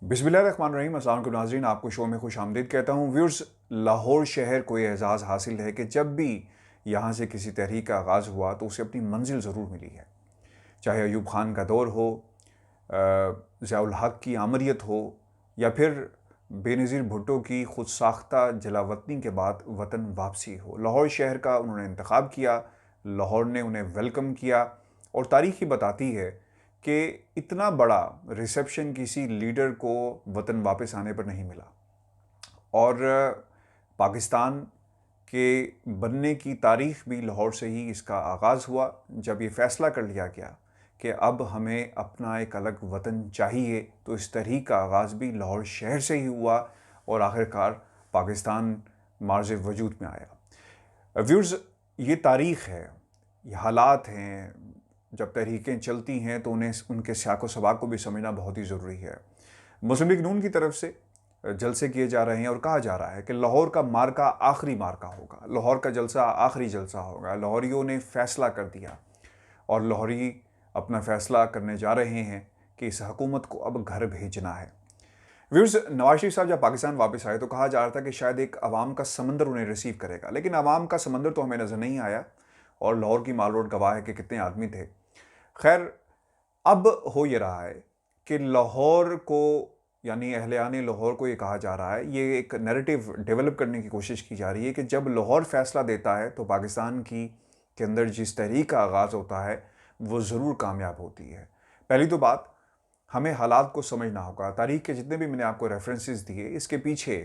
बिस्मिल्लाहिर्रहमानिर्रहीम। अस्सलाम वालेकुम नाज़रीन, आपको शो में खुश आमदीद कहता हूँ। व्यूअर्स, लाहौर शहर को ये एजाज़ हासिल है कि जब भी यहाँ से किसी तहरीक का आगाज़ हुआ तो उसे अपनी मंजिल ज़रूर मिली है। चाहे अयूब खान का दौर हो, ज़ियाउल हक़ की आमरीत हो, या फिर बेनज़ीर भुट्टो की खुद साख्ता जलावतनी के बाद वतन वापसी हो, लाहौर शहर का उन्होंने इंतखाब किया, लाहौर ने उन्हें वेलकम किया। और तारीख़ ही बताती है कि इतना बड़ा रिसेप्शन किसी लीडर को वतन वापस आने पर नहीं मिला। और पाकिस्तान के बनने की तारीख़ भी लाहौर से ही इसका आगाज़ हुआ, जब ये फ़ैसला कर लिया गया कि अब हमें अपना एक अलग वतन चाहिए। तो इस तहरीक का आगाज़ भी लाहौर शहर से ही हुआ और आखिरकार पाकिस्तान मार्ज़ वजूद में आया। व्यूअर्स, ये तारीख़ है, ये हालात हैं। जब तहरीकें चलती हैं तो उन्हें उनके साक व सबाक को भी समझना बहुत ही ज़रूरी है। मुस्लिम लीग नून की तरफ से जलसे किए जा रहे हैं और कहा जा रहा है कि लाहौर का मार्का आखिरी मार्का होगा, लाहौर का जलसा आखिरी जलसा होगा। लाहौरियों ने फ़ैसला कर दिया और लाहौरी अपना फ़ैसला करने जा रहे हैं कि इस हुकूमत को अब घर भेजना है। व्यूअर्स, नवाज शरीफ साहब जब पाकिस्तान वापस आए तो कहा जा रहा था कि शायद एक अवाम का समंदर उन्हें रिसीव करेगा, लेकिन अवाम का समंदर तो हमें नज़र नहीं आया। और लाहौर की माल रोड गवाह है कि कितने आदमी थे। खैर, अब हो ये रहा है कि लाहौर को, यानी अहले लाहौर को ये कहा जा रहा है, ये एक नैरेटिव डेवलप करने की कोशिश की जा रही है कि जब लाहौर फ़ैसला देता है तो पाकिस्तान के अंदर जिस तहरीक का आगाज़ होता है वो ज़रूर कामयाब होती है। पहली तो बात, हमें हालात को समझना होगा। तारीख़ के जितने भी मैंने आपको रेफरेंसेस दिए, इसके पीछे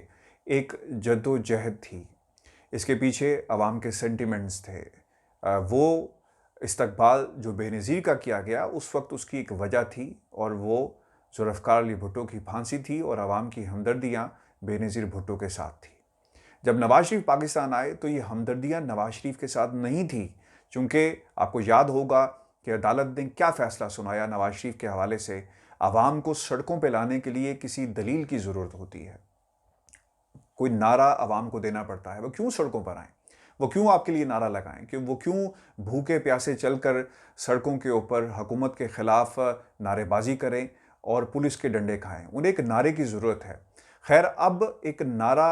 एक जद्दोजहद थी, इसके पीछे अवाम के सेंटिमेंट्स थे। वो इस्तकबाल जो बेनज़ीर का किया गया उस वक्त उसकी एक वजह थी, और वो ज़ुल्फ़िकार अली भुट्टो की फांसी थी और आवाम की हमदर्दियाँ बेनज़ीर भुट्टो के साथ थी। जब नवाज शरीफ पाकिस्तान आए तो ये हमदर्दियाँ नवाज शरीफ के साथ नहीं थी, चूँकि आपको याद होगा कि अदालत ने क्या फ़ैसला सुनाया नवाज शरीफ के हवाले से। आवाम को सड़कों पर लाने के लिए किसी दलील की ज़रूरत होती है, कोई नारा आवाम को देना पड़ता है। वो क्यों सड़कों पर आएँ, वो क्यों आपके लिए नारा लगाएं, कि वो क्यों भूखे प्यासे चलकर सड़कों के ऊपर हुकूमत के ख़िलाफ़ नारेबाजी करें और पुलिस के डंडे खाएं। उन्हें एक नारे की ज़रूरत है। खैर, अब एक नारा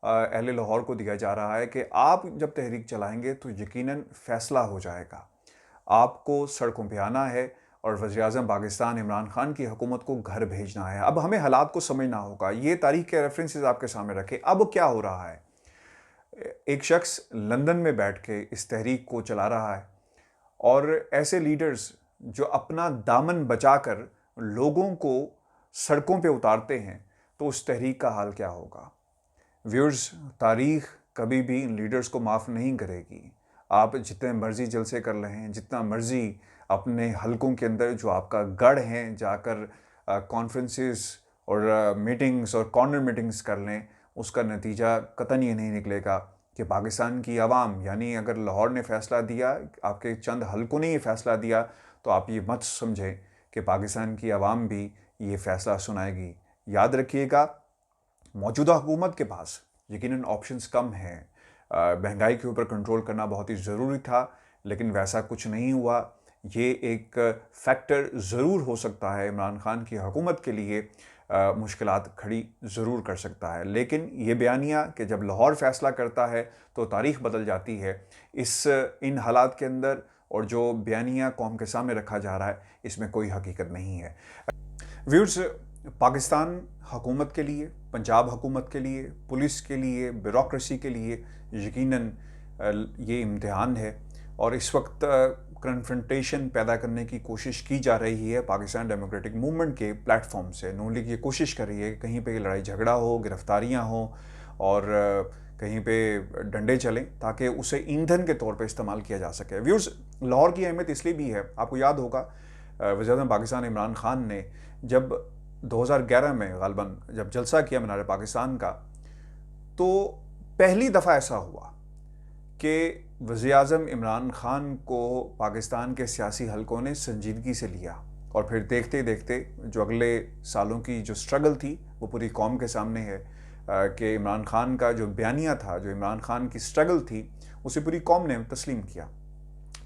अहले लाहौर को दिया जा रहा है कि आप जब तहरीक चलाएंगे तो यकीनन फ़ैसला हो जाएगा, आपको सड़कों पर आना है और वज़ीर-ए-आज़म पाकिस्तान इमरान खान की हुकूमत को घर भेजना है। अब हमें हालात को समझना होगा। ये तारीख़ के रेफरेंसेस आपके सामने रखें। अब क्या हो रहा है, एक शख्स लंदन में बैठ के इस तहरीक को चला रहा है, और ऐसे लीडर्स जो अपना दामन बचाकर लोगों को सड़कों पे उतारते हैं, तो उस तहरीक का हाल क्या होगा। व्यूअर्स, तारीख़ कभी भी इन लीडर्स को माफ़ नहीं करेगी। आप जितने मर्ज़ी जलसे कर लें, जितना मर्ज़ी अपने हलकों के अंदर जो आपका गढ़ है जाकर कॉन्फ्रेंसेस और मीटिंग्स और कॉर्नर मीटिंग्स कर लें, उसका नतीजा कतई ये नहीं निकलेगा कि पाकिस्तान की आवाम, यानी अगर लाहौर ने फ़ैसला दिया, आपके चंद हलकों ने ये फ़ैसला दिया, तो आप ये मत समझें कि पाकिस्तान की आवाम भी ये फ़ैसला सुनाएगी। याद रखिएगा, मौजूदा हुकूमत के पास यकीनन ऑप्शंस कम हैं। महंगाई के ऊपर कंट्रोल करना बहुत ही ज़रूरी था, लेकिन वैसा कुछ नहीं हुआ। ये एक फैक्टर ज़रूर हो सकता है, इमरान खान की हुकूमत के लिए मुश्किलात खड़ी ज़रूर कर सकता है, लेकिन ये बयानिया कि जब लाहौर फ़ैसला करता है तो तारीख़ बदल जाती है, इन हालात के अंदर, और जो बयानिया कौम के सामने रखा जा रहा है, इसमें कोई हकीकत नहीं है। व्यूअर्स, पाकिस्तान हुकूमत के लिए, पंजाब हुकूमत के लिए, पुलिस के लिए, ब्यूरोक्रेसी के लिए यकीनन ये इम्तिहान है, और इस वक्त कन्फ्रंटेशन पैदा करने की कोशिश की जा रही है पाकिस्तान डेमोक्रेटिक मूवमेंट के प्लेटफॉर्म से। नून लीग ये कोशिश कर रही है कि कहीं पे लड़ाई झगड़ा हो, गिरफ्तारियां हो, और कहीं पे डंडे चलें, ताकि उसे ईंधन के तौर पे इस्तेमाल किया जा सके। व्यूअर्स, लाहौर की अहमियत इसलिए भी है, आपको याद होगा वज़ीर-ए-आज़म पाकिस्तान इमरान खान ने जब 2011 में ग़ालिबन जब जलसा किया मीनार पाकिस्तान का, तो पहली दफ़ा ऐसा हुआ कि वज़ीर-ए-आज़म इमरान खान को पाकिस्तान के सियासी हलकों ने संजीदगी से लिया, और फिर देखते देखते जो अगले सालों की जो स्ट्रगल थी वो पूरी कौम के सामने है कि इमरान खान का जो बयानिया था, जो इमरान खान की स्ट्रगल थी, उसे पूरी कौम ने तस्लीम किया।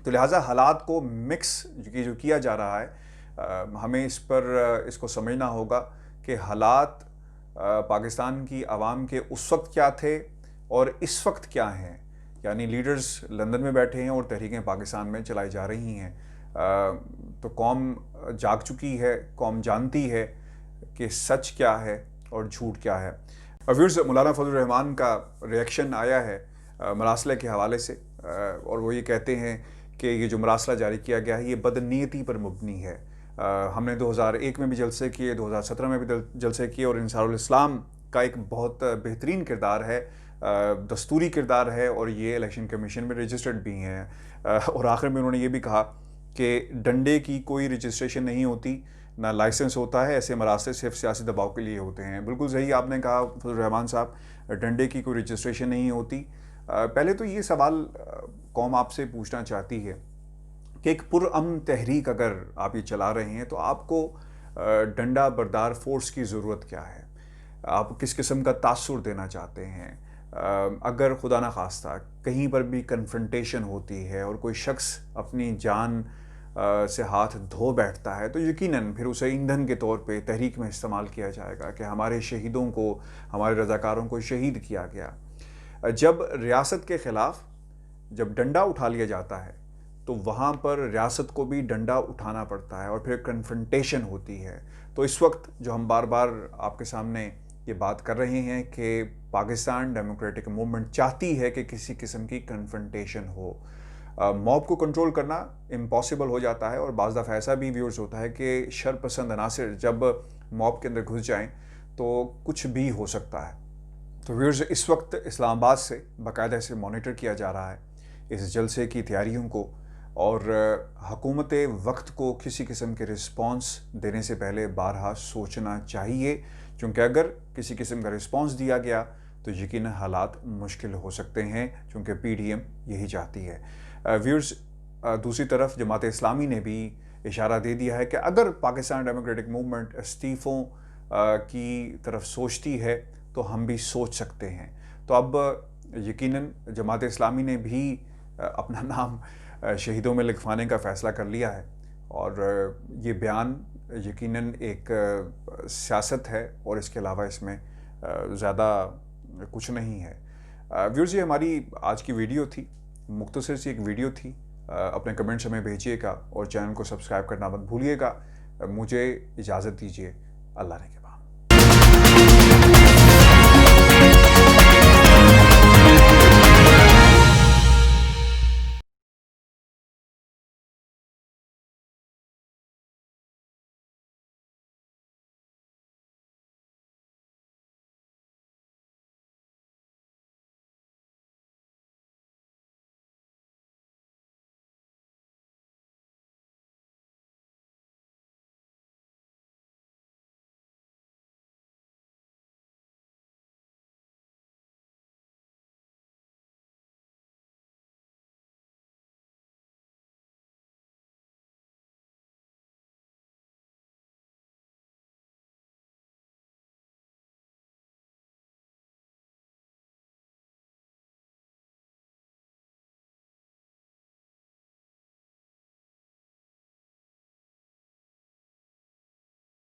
तो लिहाजा हालात को मिक्स जो किया जा रहा है, हमें इसको समझना होगा کہ حالات پاکستان کی عوام کے اس وقت کیا تھے اور اس وقت کیا ہیں. یعنی لیڈرز لندن میں بیٹھے ہیں اور تحریکیں پاکستان میں چلائی جا رہی ہیں. تو قوم جاگ چکی ہے، قوم جانتی ہے کہ سچ کیا ہے اور جھوٹ کیا ہے. ویورز، مولانا فضل الرحمان کا ریئیکشن آیا ہے مراسلے کے حوالے سے، اور وہ یہ کہتے ہیں کہ یہ جو مراسلہ جاری کیا گیا ہے یہ بدنیتی پر مبنی ہے. ہم نے 2001 میں بھی جلسے کیے، 2017 میں بھی جلسے کیے، اور انصار الاسلام کا ایک بہت بہترین کردار ہے، دستوری کردار ہے، اور یہ الیکشن کمیشن میں رجسٹرڈ بھی ہیں. اور آخر میں انہوں نے یہ بھی کہا کہ ڈنڈے کی کوئی رجسٹریشن نہیں ہوتی، نہ لائسنس ہوتا ہے، ایسے مراسلے صرف سیاسی دباؤ کے لیے ہوتے ہیں. بالکل صحیح آپ نے کہا فضل الرحمان صاحب، ڈنڈے کی کوئی رجسٹریشن نہیں ہوتی. پہلے تو یہ سوال قوم آپ سے پوچھنا چاہتی ہے کہ ایک پرامن تحریک اگر آپ یہ چلا رہے ہیں تو آپ کو ڈنڈا بردار فورس کی ضرورت کیا ہے؟ آپ کس قسم کا تاثر دینا چاہتے ہیں؟ اگر خدا نخواستہ کہیں پر بھی کنفرنٹیشن ہوتی ہے اور کوئی شخص اپنی جان سے ہاتھ دھو بیٹھتا ہے تو یقیناً پھر اسے ایندھن کے طور پہ تحریک میں استعمال کیا جائے گا کہ ہمارے شہیدوں کو، ہمارے رضاکاروں کو شہید کیا گیا. جب ریاست کے خلاف جب ڈنڈا اٹھا لیا جاتا ہے تو وہاں پر ریاست کو بھی ڈنڈا اٹھانا پڑتا ہے اور پھر کنفرنٹیشن ہوتی ہے. تو اس وقت جو ہم بار بار آپ کے سامنے یہ بات کر رہے ہیں کہ پاکستان ڈیموکریٹک موومنٹ چاہتی ہے کہ کسی قسم کی کنفرنٹیشن ہو. موب کو کنٹرول کرنا امپاسبل ہو جاتا ہے، اور بعض دفعہ ایسا بھی ویورز ہوتا ہے کہ شر پسند عناصر جب موب کے اندر گھس جائیں تو کچھ بھی ہو سکتا ہے. تو ویورز، اس وقت اسلام آباد سے باقاعدہ سے مانیٹر کیا جا رہا ہے اس جلسے کی تیاریوں کو، اور حکومت وقت کو کسی قسم کے رسپانس دینے سے پہلے بارہا سوچنا چاہیے، کیونکہ اگر کسی قسم کا رسپانس دیا گیا تو یقیناً حالات مشکل ہو سکتے ہیں، چونکہ پی ڈی ایم یہی چاہتی ہے. ویورز، دوسری طرف جماعت اسلامی نے بھی اشارہ دے دیا ہے کہ اگر پاکستان ڈیموکریٹک موومنٹ استعفوں کی طرف سوچتی ہے تو ہم بھی سوچ سکتے ہیں. تو اب یقیناً جماعت اسلامی نے بھی اپنا نام شہیدوں میں لکھوانے کا فیصلہ کر لیا ہے، اور یہ بیان یقیناً ایک سیاست ہے اور اس کے علاوہ اس میں زیادہ کچھ نہیں ہے. ویورز، یہ ہماری آج کی ویڈیو تھی، مختصر سی ایک ویڈیو تھی. اپنے کمنٹس ہمیں بھیجیے گا اور چینل کو سبسکرائب کرنا مت بھولیے گا. مجھے اجازت دیجیے. اللہ نے